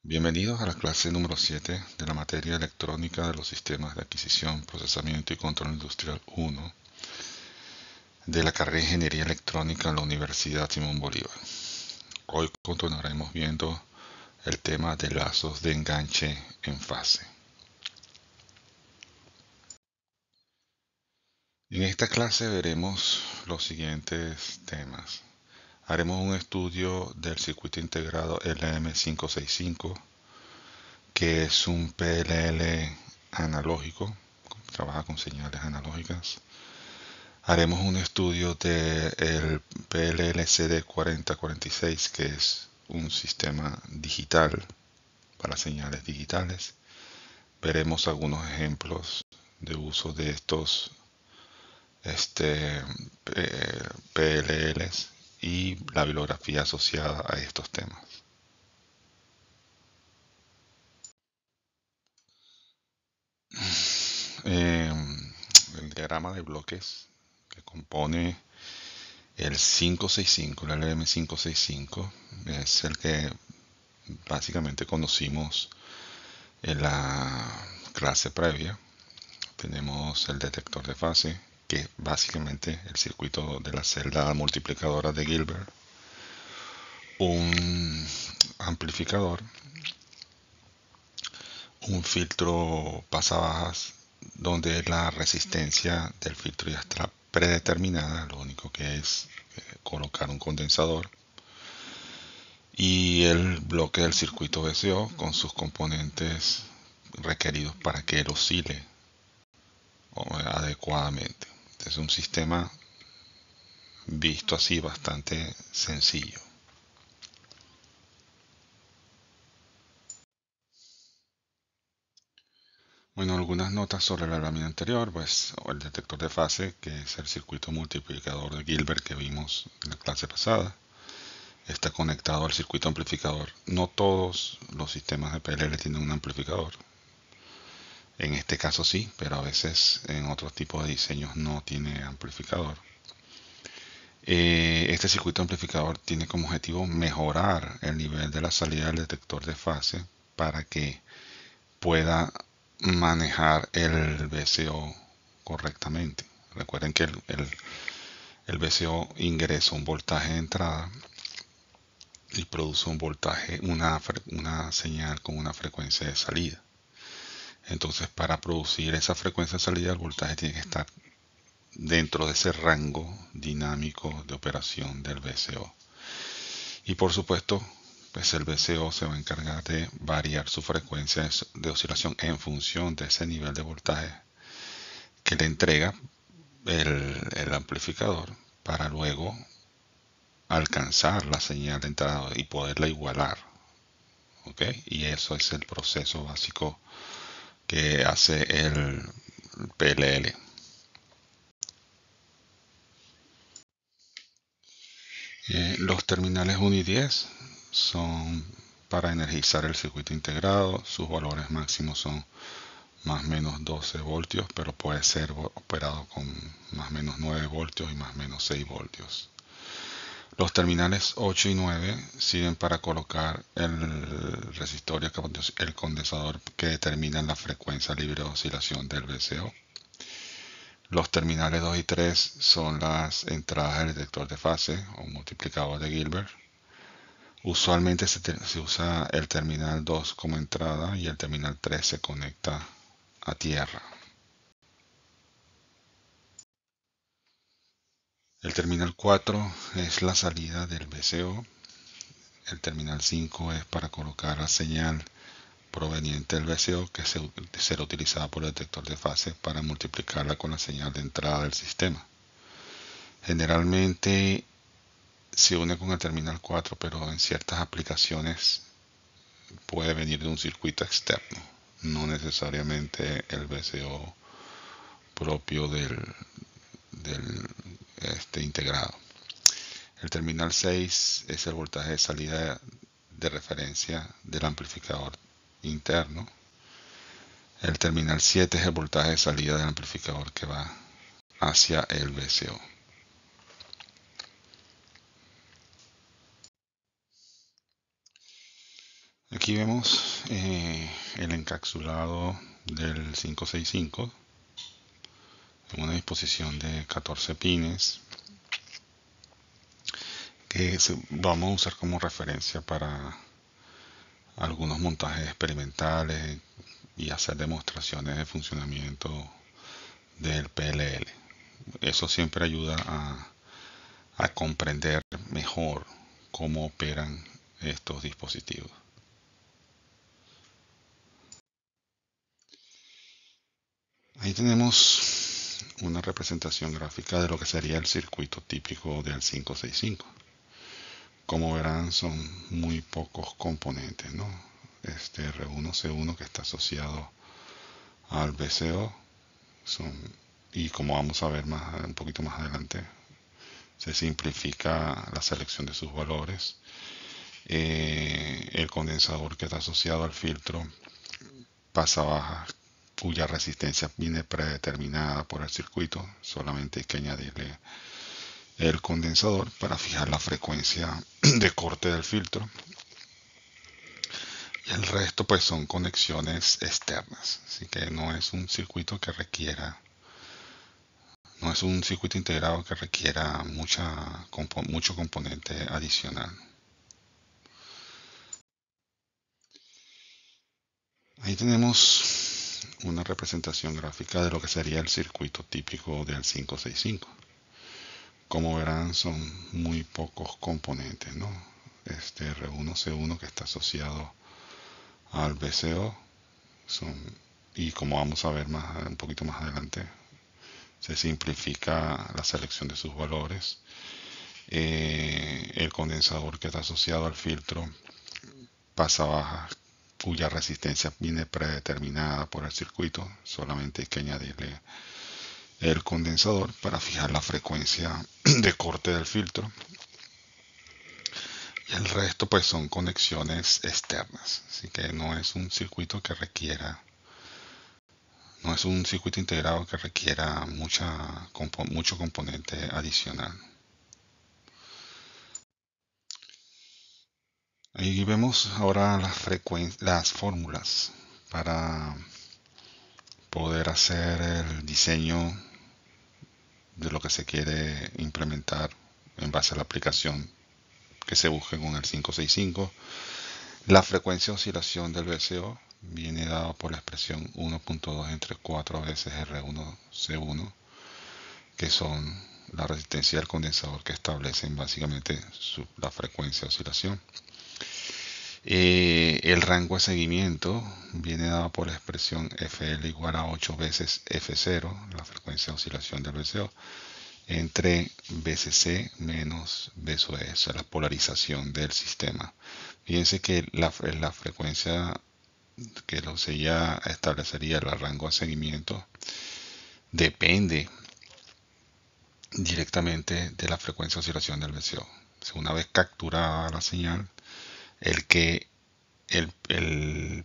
Bienvenidos a la clase número 7 de la materia electrónica de los sistemas de adquisición, procesamiento y control industrial 1 de la carrera de Ingeniería Electrónica en la Universidad Simón Bolívar. Hoy continuaremos viendo el tema de lazos de enganche en fase. En esta clase veremos los siguientes temas. Haremos un estudio del circuito integrado LM565, que es un PLL analógico, trabaja con señales analógicas. Haremos un estudio del PLLCD 4046, que es un sistema digital para señales digitales. Veremos algunos ejemplos de uso de estos PLLs y la bibliografía asociada a estos temas. El diagrama de bloques que compone el 565, el LM565, es el que básicamente conocimos en la clase previa. Tenemos el detector de fase, que es básicamente el circuito de la celda multiplicadora de Gilbert, un amplificador, un filtro pasabajas donde la resistencia del filtro ya está predeterminada, lo único que es colocar un condensador, y el bloque del circuito VCO con sus componentes requeridos para que él oscile adecuadamente. Es un sistema visto así bastante sencillo. Bueno, algunas notas sobre la lámina anterior, pues el detector de fase, que es el circuito multiplicador de Gilbert que vimos en la clase pasada, está conectado al circuito amplificador. No todos los sistemas de PLL tienen un amplificador. En este caso sí, pero a veces en otros tipos de diseños no tiene amplificador. Este circuito amplificador tiene como objetivo mejorar el nivel de la salida del detector de fase para que pueda manejar el VCO correctamente. Recuerden que el VCO ingresa un voltaje de entrada y produce un voltaje, una señal con una frecuencia de salida. Entonces, para producir esa frecuencia de salida, el voltaje tiene que estar dentro de ese rango dinámico de operación del VCO. Y por supuesto, pues el VCO se va a encargar de variar su frecuencia de oscilación en función de ese nivel de voltaje que le entrega el amplificador para luego alcanzar la señal de entrada y poderla igualar. ¿Ok? Y eso es el proceso básico que hace el PLL. Los terminales 1 y 10 son para energizar el circuito integrado. Sus valores máximos son más o menos 12 voltios, pero puede ser operado con más o menos 9 voltios y más o menos 6 voltios. Los terminales 8 y 9 sirven para colocar el resistor y el condensador que determinan la frecuencia libre de oscilación del VCO. Los terminales 2 y 3 son las entradas del detector de fase o multiplicador de Gilbert. Usualmente se usa el terminal 2 como entrada y el terminal 3 se conecta a tierra. El terminal 4 es la salida del VCO. El terminal 5 es para colocar la señal proveniente del VCO que será utilizada por el detector de fase para multiplicarla con la señal de entrada del sistema. Generalmente se une con el terminal 4, pero en ciertas aplicaciones puede venir de un circuito externo, no necesariamente el VCO propio del integrado. El terminal 6 es el voltaje de salida de referencia del amplificador interno. El terminal 7 es el voltaje de salida del amplificador que va hacia el VCO. Aquí vemos el encapsulado del 565 en una disposición de 14 pines que vamos a usar como referencia para algunos montajes experimentales y hacer demostraciones de funcionamiento del PLL. Eso siempre ayuda a comprender mejor cómo operan estos dispositivos. Ahí tenemos una representación gráfica de lo que sería el circuito típico del 565. Como verán, son muy pocos componentes, ¿no? Este R1C1 que está asociado al VCO y como vamos a ver un poquito más adelante, se simplifica la selección de sus valores. El condensador que está asociado al filtro pasa baja, cuya resistencia viene predeterminada por el circuito. Solamente hay que añadirle el condensador para fijar la frecuencia de corte del filtro. Y el resto pues son conexiones externas, así que no es un circuito que requiera, no es un circuito integrado que requiera mucho componente adicional. Ahí tenemos una representación gráfica de lo que sería el circuito típico del 565. Como verán, son muy pocos componentes, ¿no? Este R1C1 que está asociado al VCO y como vamos a ver un poquito más adelante, se simplifica la selección de sus valores. El condensador que está asociado al filtro pasa baja, cuya resistencia viene predeterminada por el circuito. Solamente hay que añadirle el condensador para fijar la frecuencia de corte del filtro. Y el resto pues son conexiones externas, así que no es un circuito que requiera, no es un circuito integrado que requiera mucho componente adicional. Ahí vemos ahora las fórmulas para poder hacer el diseño de lo que se quiere implementar en base a la aplicación que se busque con el 565. La frecuencia de oscilación del VCO viene dada por la expresión 1.2 entre 4 veces R1C1, que son la resistencia del condensador que establecen básicamente la frecuencia de oscilación. El rango de seguimiento viene dado por la expresión FL igual a 8 veces F0, la frecuencia de oscilación del VCO, entre VCC menos VSOE, o sea, la polarización del sistema. Fíjense que la frecuencia que ya establecería el rango de seguimiento depende directamente de la frecuencia de oscilación del VCO. Una vez capturada la señal, el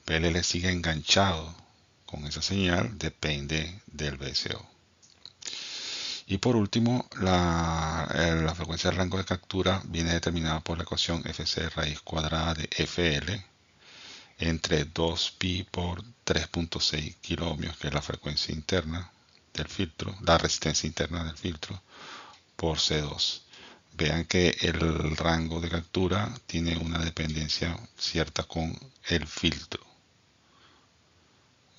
PLL sigue enganchado con esa señal depende del VCO. Y por último, la frecuencia del rango de captura viene determinada por la ecuación FC raíz cuadrada de FL entre 2pi por 3.6 kiloohmios, que es la frecuencia interna del filtro, la resistencia interna del filtro, por C2. Vean que el rango de captura tiene una dependencia cierta con el filtro.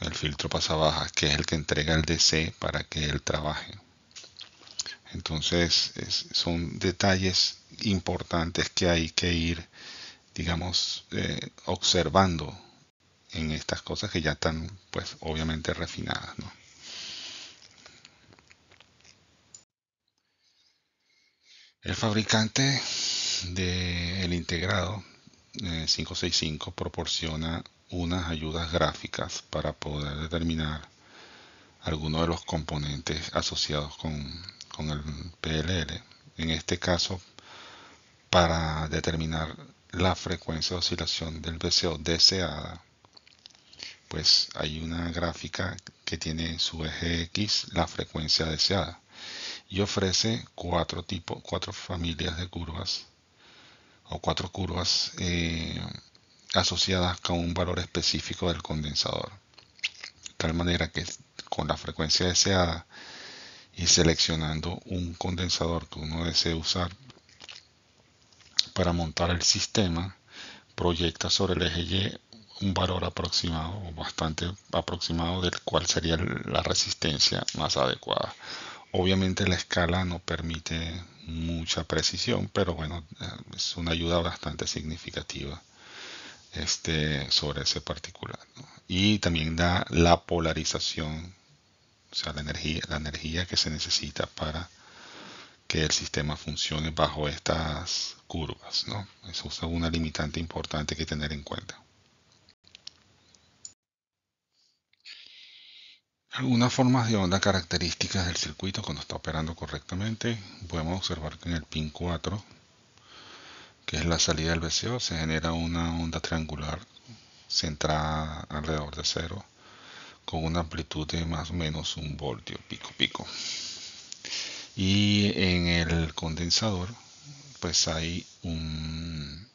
El filtro pasa baja, que es el que entrega el DC para que él trabaje. Entonces son detalles importantes que hay que ir, digamos, observando en estas cosas que ya están, pues, obviamente refinadas, ¿no? El fabricante del integrado 565 proporciona unas ayudas gráficas para poder determinar algunos de los componentes asociados con el PLL. En este caso, para determinar la frecuencia de oscilación del VCO deseada, pues hay una gráfica que tiene su eje X la frecuencia deseada y ofrece cuatro familias de curvas o cuatro curvas asociadas con un valor específico del condensador. De tal manera que con la frecuencia deseada y seleccionando un condensador que uno desee usar para montar el sistema, proyecta sobre el eje Y un valor aproximado o bastante aproximado del cual sería la resistencia más adecuada. Obviamente la escala no permite mucha precisión, pero bueno, es una ayuda bastante significativa sobre ese particular, ¿no? Y también da la polarización, o sea, la energía que se necesita para que el sistema funcione bajo estas curvas, ¿no? Eso es una limitante importante que tener en cuenta. Algunas formas de onda características del circuito cuando está operando correctamente. Podemos observar que en el pin 4, que es la salida del VCO, se genera una onda triangular centrada alrededor de cero, con una amplitud de más o menos 1 voltio pico pico. Y en el condensador, pues hay en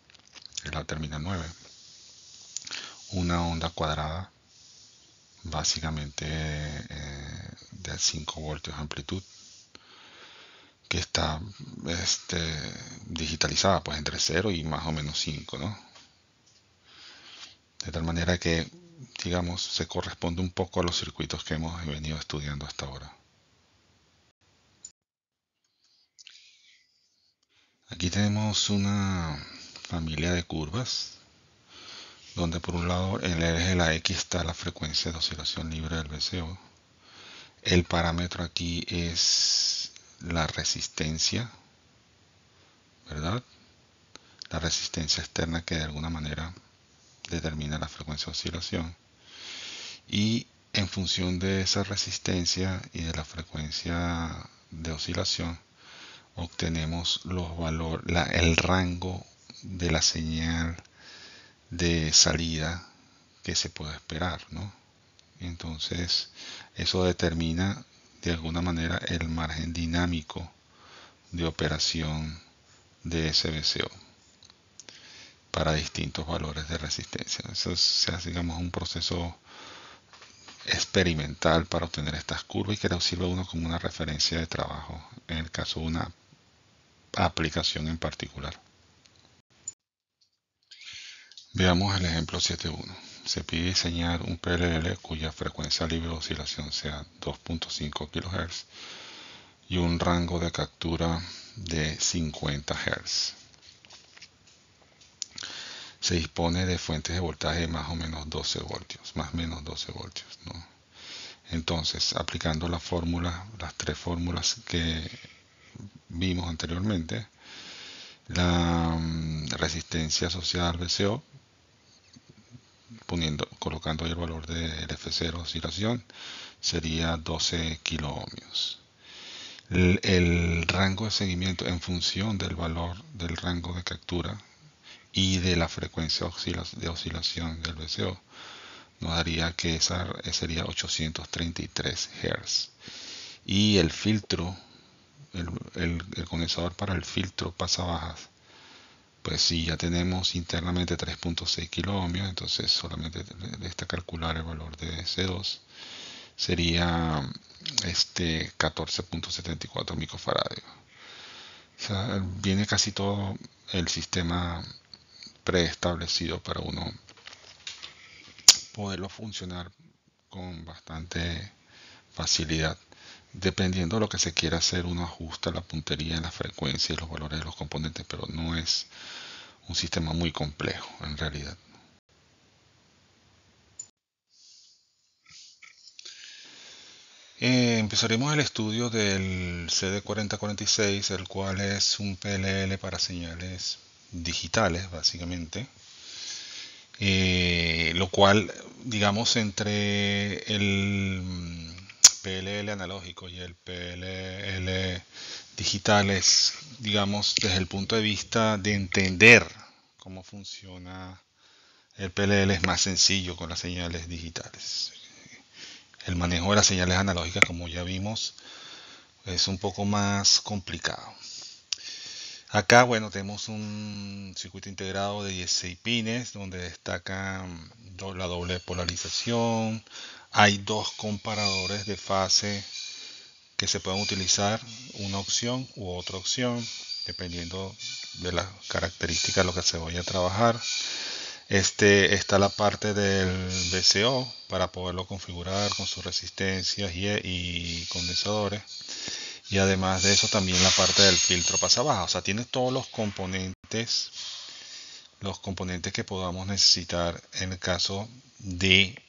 la terminal 9, una onda cuadrada, básicamente de 5 voltios de amplitud, que está digitalizada pues entre 0 y más o menos 5, ¿no? De tal manera que, digamos, se corresponde un poco a los circuitos que hemos venido estudiando hasta ahora. Aquí tenemos una familia de curvas, donde por un lado en el eje de la X está la frecuencia de oscilación libre del VCO. El parámetro aquí es la resistencia, ¿verdad? La resistencia externa que de alguna manera determina la frecuencia de oscilación. Y en función de esa resistencia y de la frecuencia de oscilación, obtenemos el rango de la señal de salida que se puede esperar, ¿no? Entonces, eso determina de alguna manera el margen dinámico de operación de ese VCO para distintos valores de resistencia. Eso se hace, digamos, un proceso experimental para obtener estas curvas y que nos sirve a uno como una referencia de trabajo en el caso de una aplicación en particular. Veamos el ejemplo 7.1. Se pide diseñar un PLL cuya frecuencia libre de oscilación sea 2.5 kHz y un rango de captura de 50 Hz. Se dispone de fuentes de voltaje de más o menos 12 voltios, más o menos 12 voltios, ¿no? Entonces, aplicando las tres fórmulas que vimos anteriormente, la resistencia asociada al VCO, colocando ahí el valor del F0 oscilación, sería 12 kiloohmios. El rango de seguimiento en función del valor del rango de captura y de la frecuencia de oscilación del VCO nos daría que esa sería 833 Hz. Y el filtro, el condensador para el filtro pasa bajas, pues si ya tenemos internamente 3.6 kiloohmios, entonces solamente está calcular el valor de C2 sería 14.74 microfaradios. O sea, viene casi todo el sistema preestablecido para uno poderlo funcionar con bastante facilidad. Dependiendo de lo que se quiera hacer, uno ajusta la puntería, la frecuencia y los valores de los componentes, pero no es un sistema muy complejo en realidad. Empezaremos el estudio del CD4046, el cual es un PLL para señales digitales, básicamente. Lo cual, digamos, entre el PLL analógico y el PLL digital es, digamos, desde el punto de vista de entender cómo funciona el PLL es más sencillo con las señales digitales. El manejo de las señales analógicas, como ya vimos, es un poco más complicado. Acá, bueno, tenemos un circuito integrado de 16 pines donde destaca la doble polarización. Hay dos comparadores de fase que se pueden utilizar, una opción u otra opción, dependiendo de las características de lo que se vaya a trabajar. Está la parte del VCO para poderlo configurar con sus resistencias y condensadores. Y además de eso también la parte del filtro pasa baja. O sea, tiene todos los componentes que podamos necesitar en el caso de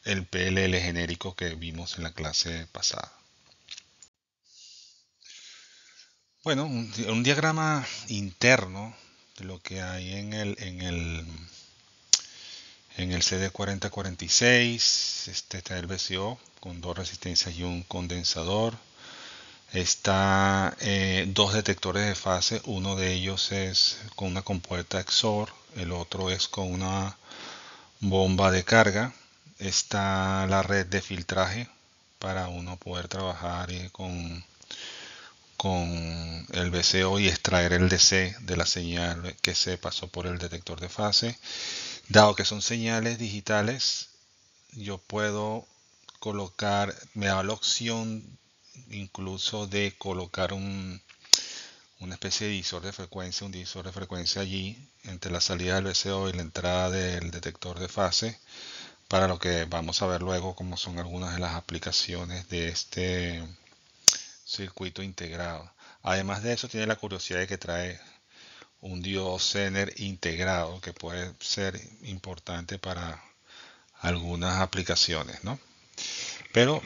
el PLL genérico que vimos en la clase pasada. Bueno, un diagrama interno de lo que hay en el CD4046. Está el VCO con dos resistencias y un condensador. Está dos detectores de fase. Uno de ellos es con una compuerta XOR, el otro es con una bomba de carga. Está la red de filtraje para uno poder trabajar con el VCO y extraer el DC de la señal que se pasó por el detector de fase. Dado que son señales digitales, yo puedo colocar, me da la opción incluso de colocar una especie de un divisor de frecuencia allí entre la salida del VCO y la entrada del detector de fase, para lo que vamos a ver luego cómo son algunas de las aplicaciones de este circuito integrado. Además de eso, tiene la curiosidad de que trae un diodo Zener integrado que puede ser importante para algunas aplicaciones, ¿no? Pero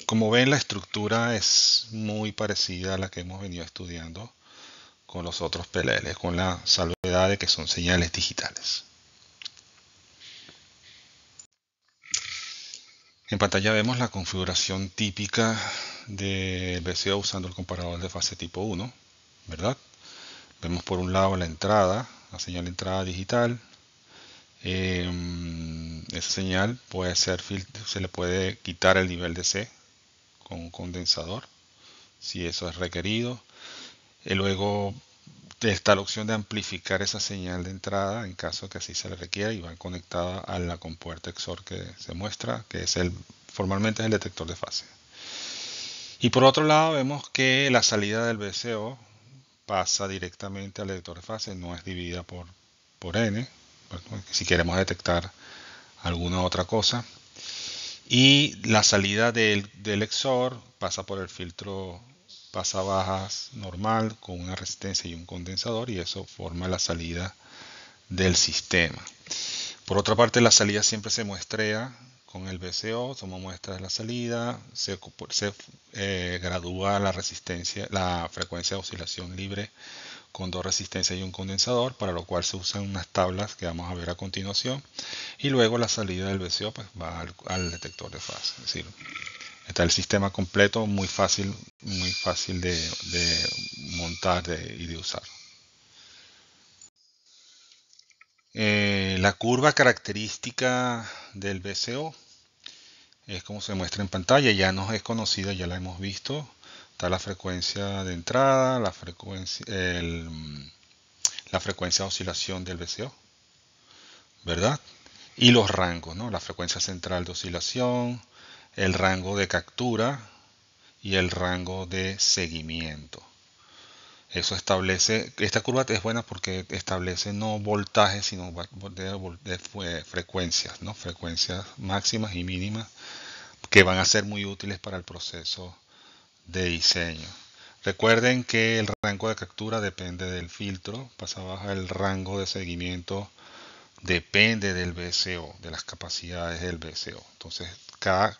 como ven, la estructura es muy parecida a la que hemos venido estudiando con los otros PLL, con la salvedad de que son señales digitales. En pantalla vemos la configuración típica del VCO usando el comparador de fase tipo 1, ¿verdad? Vemos por un lado la entrada, la señal de entrada digital. Esa señal puede ser, se le puede quitar el nivel de C con un condensador, si eso es requerido. Luego está la opción de amplificar esa señal de entrada en caso que así se le requiera, y va conectada a la compuerta XOR que se muestra, que es formalmente es el detector de fase. Y por otro lado vemos que la salida del VCO pasa directamente al detector de fase, no es dividida por N, si queremos detectar alguna otra cosa. Y la salida del XOR pasa por el filtro pasa bajas normal con una resistencia y un condensador, y eso forma la salida del sistema. Por otra parte, la salida siempre se muestrea con el VCO, toma muestras de la salida, se gradúa la resistencia, la frecuencia de oscilación libre con dos resistencias y un condensador, para lo cual se usan unas tablas que vamos a ver a continuación, y luego la salida del VCO pues, va al detector de fase. Es decir, está el sistema completo, muy fácil de montar y de usar. La curva característica del VCO es como se muestra en pantalla, ya nos es conocida, ya la hemos visto. Está la frecuencia de entrada, la frecuencia de oscilación del VCO, ¿verdad? Y los rangos, ¿no? La frecuencia central de oscilación, el rango de captura y el rango de seguimiento. Eso establece, esta curva es buena porque establece no voltajes, sino de frecuencias, ¿no? Frecuencias máximas y mínimas que van a ser muy útiles para el proceso de diseño. Recuerden que el rango de captura depende del filtro, pasa baja el rango de seguimiento depende del VCO, de las capacidades del VCO. Entonces, cada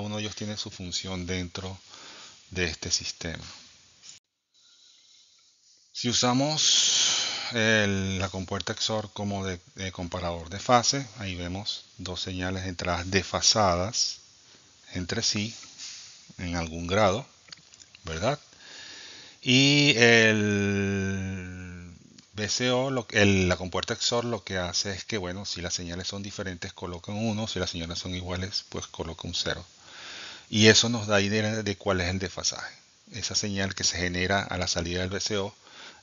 uno de ellos tiene su función dentro de este sistema. Si usamos la compuerta XOR como de comparador de fase, ahí vemos dos señales de entradas desfasadas entre sí en algún grado, ¿verdad? Y el VCO, la compuerta XOR lo que hace es que, bueno, si las señales son diferentes coloca un 1, si las señales son iguales pues coloca un 0. Y eso nos da idea de cuál es el desfasaje. Esa señal que se genera a la salida del VCO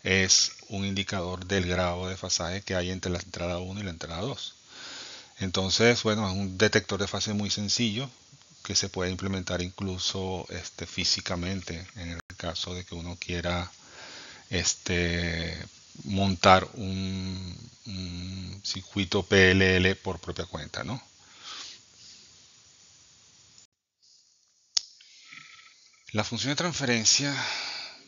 es un indicador del grado de desfasaje que hay entre la entrada 1 y la entrada 2. Entonces, bueno, es un detector de fase muy sencillo que se puede implementar incluso físicamente en el caso de que uno quiera este, montar un circuito PLL por propia cuenta, ¿no? La función de transferencia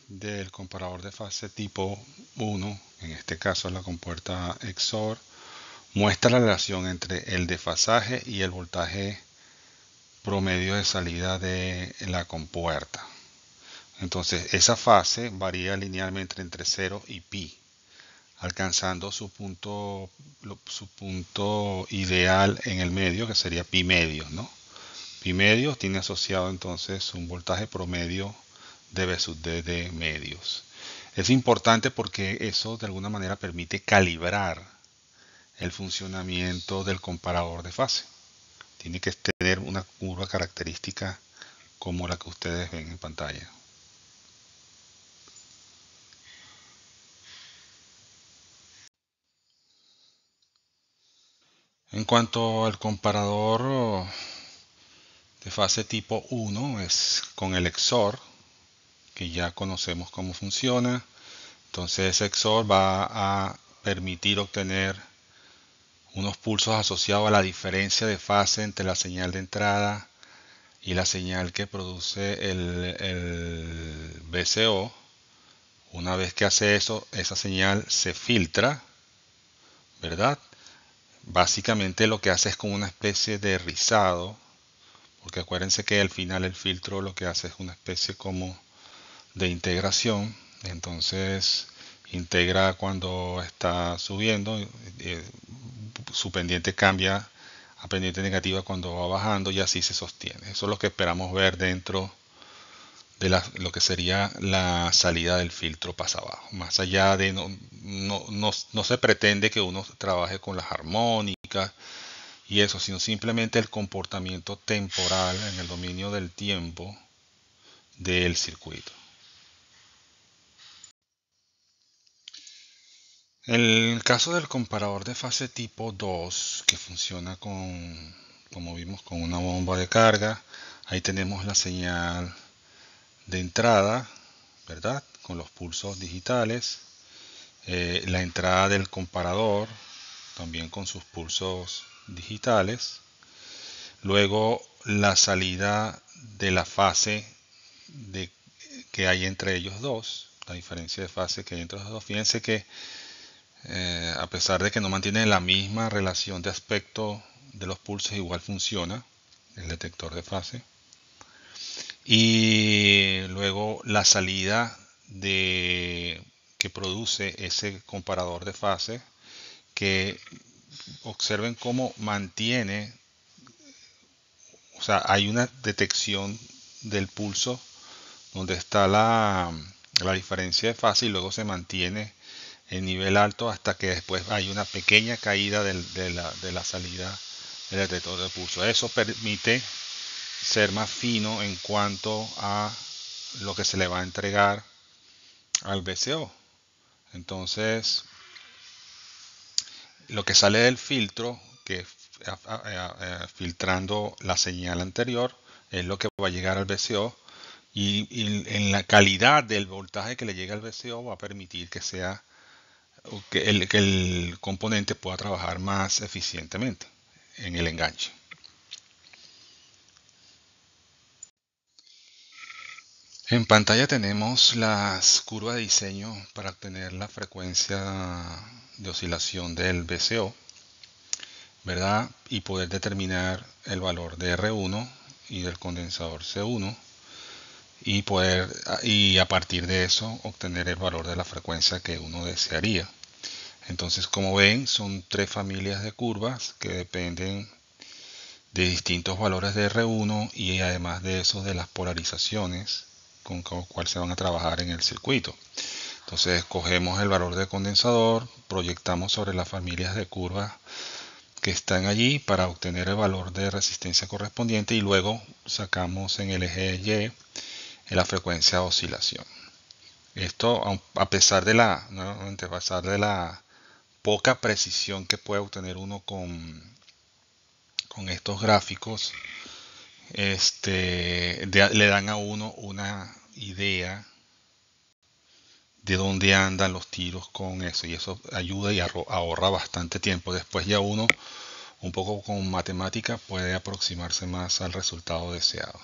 del comparador de fase tipo 1, en este caso la compuerta XOR, muestra la relación entre el desfasaje y el voltaje promedio de salida de la compuerta. Entonces, esa fase varía linealmente entre 0 y pi, alcanzando su punto ideal en el medio, que sería pi medios, ¿no? Pi medios tiene asociado entonces un voltaje promedio de V sub D de medios. Es importante porque eso de alguna manera permite calibrar el funcionamiento del comparador de fase. Tiene que tener una curva característica como la que ustedes ven en pantalla. En cuanto al comparador de fase tipo 1, es con el XOR, que ya conocemos cómo funciona. Entonces ese XOR va a permitir obtener unos pulsos asociados a la diferencia de fase entre la señal de entrada y la señal que produce el VCO. Una vez que hace eso, esa señal se filtra, ¿verdad? Básicamente lo que hace es como una especie de rizado, porque acuérdense que al final el filtro lo que hace es una especie como de integración. Entonces integra cuando está subiendo, su pendiente cambia a pendiente negativa cuando va bajando y así se sostiene. Eso es lo que esperamos ver dentro de lo que sería la salida del filtro pasa abajo. Más allá de no se pretende que uno trabaje con las armónicas y eso, sino simplemente el comportamiento temporal en el dominio del tiempo del circuito. En el caso del comparador de fase tipo 2, que funciona como vimos, con una bomba de carga, ahí tenemos la señal de entrada, ¿verdad? Con los pulsos digitales, la entrada del comparador, también con sus pulsos digitales, luego la salida de la fase que hay entre ellos dos, la diferencia de fase que hay entre los dos. Fíjense que a pesar de que no mantiene la misma relación de aspecto de los pulsos, igual funciona el detector de fase. Y luego la salida que produce ese comparador de fase, que observen cómo mantiene, o sea, hay una detección del pulso donde está la diferencia de fase y luego se mantiene en nivel alto hasta que después hay una pequeña caída de la salida del detector de pulso. Eso permite ser más fino en cuanto a lo que se le va a entregar al VCO. Entonces, lo que sale del filtro, que filtrando la señal anterior, es lo que va a llegar al VCO y en la calidad del voltaje que le llega al VCO va a permitir que sea que el componente pueda trabajar más eficientemente en el enganche. En pantalla tenemos las curvas de diseño para obtener la frecuencia de oscilación del VCO, ¿verdad? Y poder determinar el valor de R1 y del condensador C1 y a partir de eso obtener el valor de la frecuencia que uno desearía. Entonces, como ven, son tres familias de curvas que dependen de distintos valores de R1 y además de eso de las polarizaciones con cual se van a trabajar en el circuito. Entonces escogemos el valor de condensador, proyectamos sobre las familias de curvas que están allí para obtener el valor de resistencia correspondiente y luego sacamos en el eje Y la frecuencia de oscilación. Esto, a pesar de nuevamente, a pesar de la poca precisión que puede obtener uno con estos gráficos, le dan a uno una idea de dónde andan los tiros con eso, y eso ayuda y ahorra bastante tiempo. Después ya uno, un poco con matemática, puede aproximarse más al resultado deseado.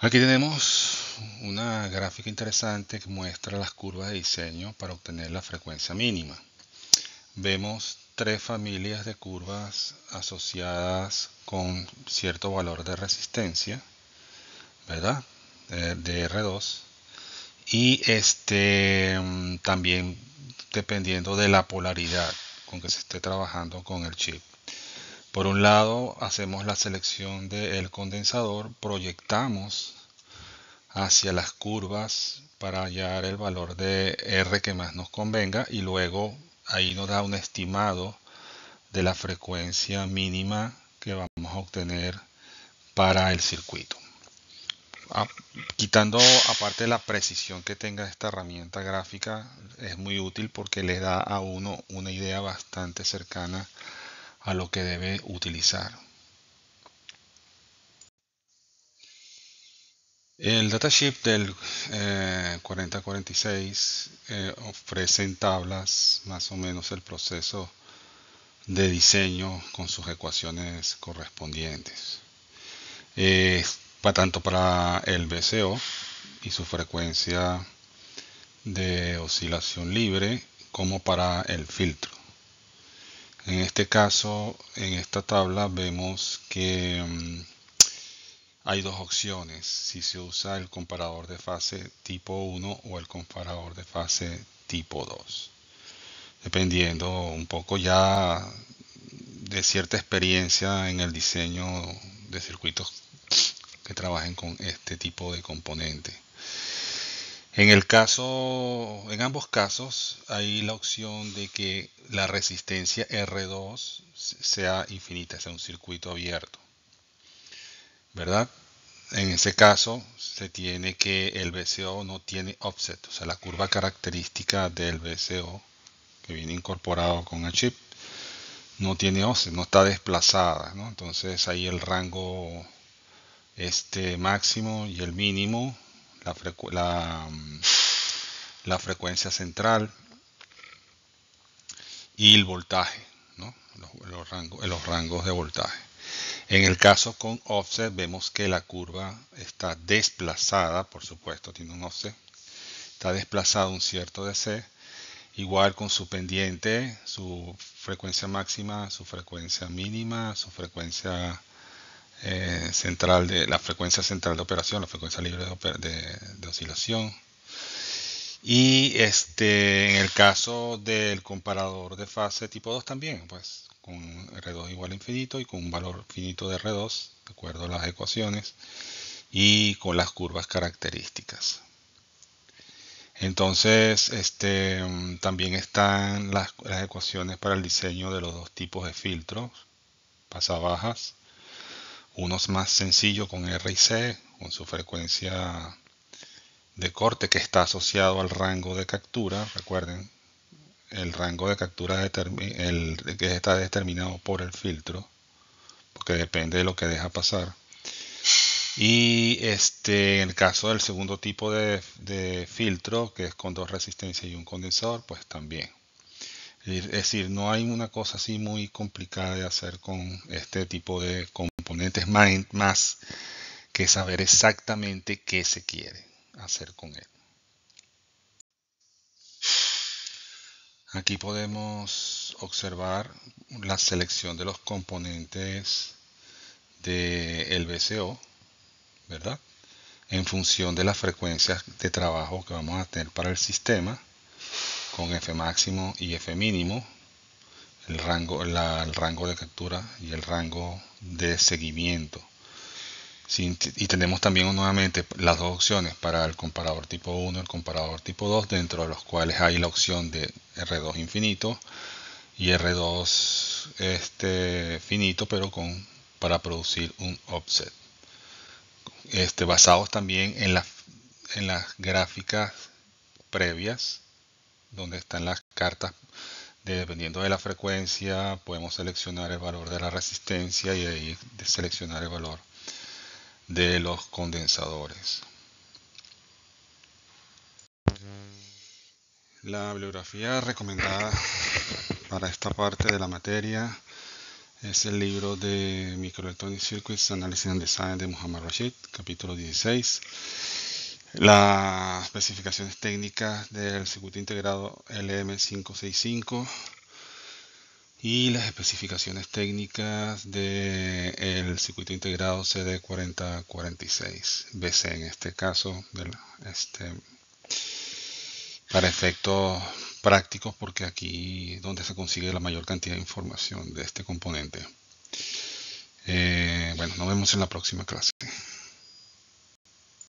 Aquí tenemos una gráfica interesante que muestra las curvas de diseño para obtener la frecuencia mínima. Vemos tres familias de curvas asociadas con cierto valor de resistencia, ¿verdad? De R2. Y también dependiendo de la polaridad con que se esté trabajando con el chip. Por un lado, hacemos la selección del condensador, proyectamos hacia las curvas para hallar el valor de R que más nos convenga, y luego ahí nos da un estimado de la frecuencia mínima que vamos a obtener para el circuito. Ah, Quitando aparte la precisión que tenga esta herramienta gráfica, es muy útil porque le da a uno una idea bastante cercana a lo que debe utilizar. El datasheet del 4046 ofrece en tablas más o menos el proceso de diseño con sus ecuaciones correspondientes. Tanto para el VCO y su frecuencia de oscilación libre, como para el filtro. En este caso, en esta tabla vemos que hay dos opciones: si se usa el comparador de fase tipo 1 o el comparador de fase tipo 2, dependiendo un poco ya de cierta experiencia en el diseño de circuitos que trabajen con este tipo de componente. En ambos casos hay la opción de que la resistencia R2 sea infinita, sea un circuito abierto, ¿verdad? En ese caso se tiene que el VCO no tiene offset, o sea, la curva característica del VCO que viene incorporado con el chip no tiene offset, no está desplazada, ¿no? Entonces ahí el rango máximo y el mínimo, la frecuencia central y el voltaje, ¿no? Los rangos de voltaje. En el caso con offset vemos que la curva está desplazada, por supuesto tiene un offset, está desplazado un cierto DC, igual con su pendiente, su frecuencia máxima, su frecuencia mínima, su frecuencia central la frecuencia central de operación, la frecuencia libre de oscilación. Y en el caso del comparador de fase tipo 2 también, pues con R2 igual a infinito y con un valor finito de R2, de acuerdo a las ecuaciones, y con las curvas características. Entonces, también están las ecuaciones para el diseño de los dos tipos de filtros, pasabajas. Uno es más sencillo con R y C, con su frecuencia de corte que está asociado al rango de captura. Recuerden, el rango de captura que está determinado por el filtro, porque depende de lo que deja pasar. Y en el caso del segundo tipo de filtro, que es con dos resistencias y un condensador, pues también. Es decir, no hay una cosa así muy complicada de hacer con este tipo de componentes, más que saber exactamente qué se quiere hacer con él. Aquí podemos observar la selección de los componentes del VCO, ¿verdad? En función de las frecuencias de trabajo que vamos a tener para el sistema, con F máximo y F mínimo, el rango de captura y el rango de seguimiento. Y tenemos también nuevamente las dos opciones para el comparador tipo 1 y el comparador tipo 2, dentro de los cuales hay la opción de R2 infinito y R2 finito, pero para producir un offset. basados también en las gráficas previas, donde están las cartas. Dependiendo de la frecuencia, podemos seleccionar el valor de la resistencia y de ahí seleccionar el valor de los condensadores. La bibliografía recomendada para esta parte de la materia es el libro de Microelectronic Circuits Analysis and Design de Muhammad Rashid, capítulo 16. Las especificaciones técnicas del circuito integrado LM565 y las especificaciones técnicas del circuito integrado CD4046 BC, en este caso para efectos prácticos, porque aquí es donde se consigue la mayor cantidad de información de este componente. Bueno, nos vemos en la próxima clase.